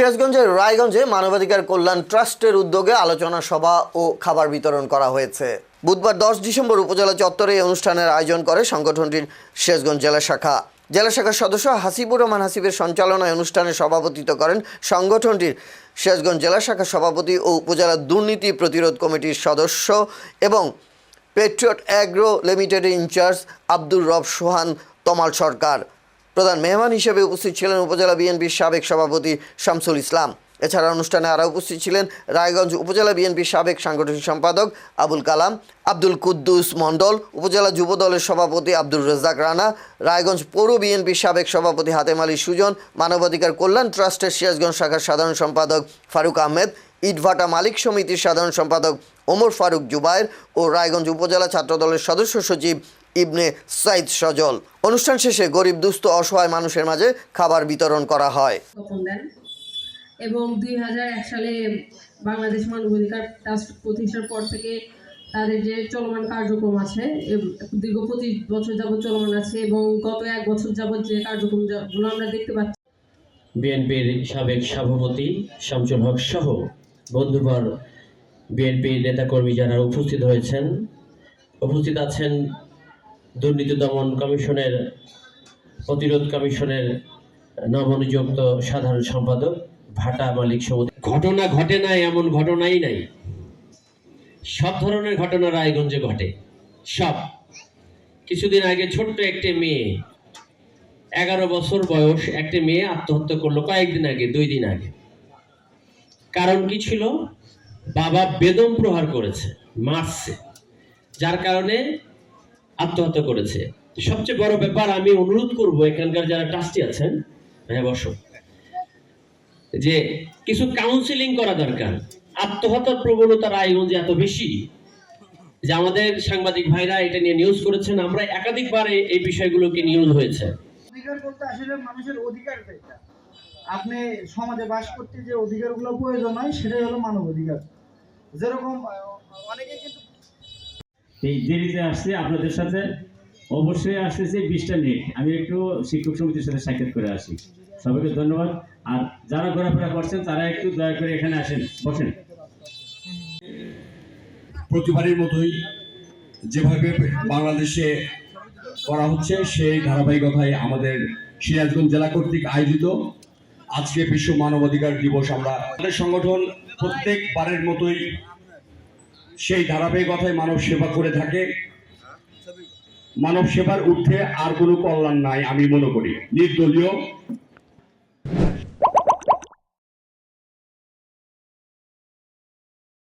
সিরাজগঞ্জের রায়গঞ্জে মানবাধিকার কল্যাণ ট্রাস্টের উদ্যোগে আলোচনা সভা ও খাবার বিতরণ করা হয়েছে। বুধবার 10 ডিসেম্বর উপজেলা চত্বরে এই অনুষ্ঠানের আয়োজন করে সংগঠনটির সিরাজগঞ্জ জেলা শাখা। জেলা শাখার সদস্য হাসিবুর রহমান হাসিবের সঞ্চালনায় অনুষ্ঠানে সভাপতিত্ব করেন সংগঠনটির সিরাজগঞ্জ জেলা শাখার সভাপতি ও উপজেলা দুর্নীতি প্রতিরোধ কমিটির সদস্য এবং পেট্রিয়ট অ্যাগ্রো লিমিটেডের ইনচার্জ আব্দুর রব সোহান তমাল সরকার। প্রধান মেহমান হিসেবে উপস্থিত ছিলেন উপজেলা বিএনপির সাবেক সভাপতি শামসুল ইসলাম। এছাড়া অনুষ্ঠানে আরও উপস্থিত ছিলেন রায়গঞ্জ উপজেলা বিএনপির সাবেক সাংগঠনিক সম্পাদক আবুল কালাম, আব্দুল কুদ্দুস মণ্ডল, উপজেলা যুব দলের সভাপতি আব্দুর রাজ্জাক রানা, রায়গঞ্জ পৌর বিএনপির সাবেক সভাপতি হাতেম আলী সুজন, মানবাধিকার কল্যাণ ট্রাস্টের সিরাজগঞ্জ শাখার সাধারণ সম্পাদক ফারুক আহমেদ, ইটভাটা মালিক সমিতির সাধারণ সম্পাদক ওমর ফারুক জুবায়ের ও রায়গঞ্জ উপজেলা ছাত্রদলের সদস্য সচিব ইবনে সাইদ সজল। অনুষ্ঠান শেষে গরিব দুস্থ অসহায় মানুষের মাঝে খাবার বিতরণ করা হয়। এবং 2001 সালে বাংলাদেশ মানবাধিকার ট্রাস্ট প্রতিষ্ঠার পর থেকে তাদের যে চলমান কার্যক্রম আছে দীর্ঘ 25 বছর যাবৎ চলমান আছে এবং গত 1 বছর যাবৎ যে কার্যক্রমগুলো আমরা দেখতে পাচ্ছি। বিএনপির সাবেক সভাপতি শামসুল হক সহ বন্ধুবর বিএনপির নেতাকর্মী যারা উপস্থিত হয়েছেন, উপস্থিত আছেন দুর্নীতি দমন কমিশনের প্রতিরোধ কমিশনের নবনিযুক্ত সাধারণ সম্পাদক ভাটা মালিক সমিতি। ঘটনা ঘটে না এমন ঘটনাই নাই, সব ধরনের ঘটনা রায়গঞ্জে ঘটে। সব কিছুদিন আগে ছোট্ট একটি মেয়ে 11 বছর বয়স একটি মেয়ে আত্মহত্যা করলো কয়েকদিন আগে, 2 দিন আগে। কারণ কি ছিল? বাবা বেদম প্রহার করেছে, মারছে, যার কারণে আত্মহত্যা করেছে। সবচেয়ে বড় ব্যাপার, আমি অনুরোধ করব এখানকার যারা ট্রাস্টি আছেন, হ্যাঁ বসো, যে কিছু কাউন্সিলিং করা দরকার। আত্মহত্যার প্রবণতা রায়গঞ্জে এত বেশি যে আমাদের সাংবাদিক ভাইরা এটা নিয়ে নিউজ করেছেন, আমরা একাধিকবার এই বিষয়গুলোকে নিউজ হয়েছে। অধিকার বলতে আসলে মানুষের অধিকার, যেটা আপনি সমাজে বাস করতে যে অধিকারগুলো প্রয়োজন হয় সেটাই হলো মানব অধিকার। যেরকম অনেকে কিন্তু এই দেরিতে আসছে আপনাদের সাথে, অবশ্যই আসতেছে 20টা মিনিট। আমি একটু শিক্ষক সমিতির সাথে সাক্ষাৎ করে আসি। সবাইকে ধন্যবাদ। আর যারা ঘোরাফেরা করছেন তারা একটু দয়া করে এখানে আসেন, বসেন। প্রতিবারের মতোই যেভাবে বাংলাদেশে করা হচ্ছে সেই ধারাবাহিকতায় আমাদের সিরাজগঞ্জ জেলা কর্তৃক আয়োজিত আজকে বিশ্ব মানবাধিকার দিবস, আমাদের সংগঠন প্রত্যেকবারের মতোই সেই ধারাবাহিকতায় মানব সেবা করে থাকে। মানব সেবার ঊর্ধ্বে আর কোনো কল্যাণ নাই আমি মনে করি। নির্দলীয়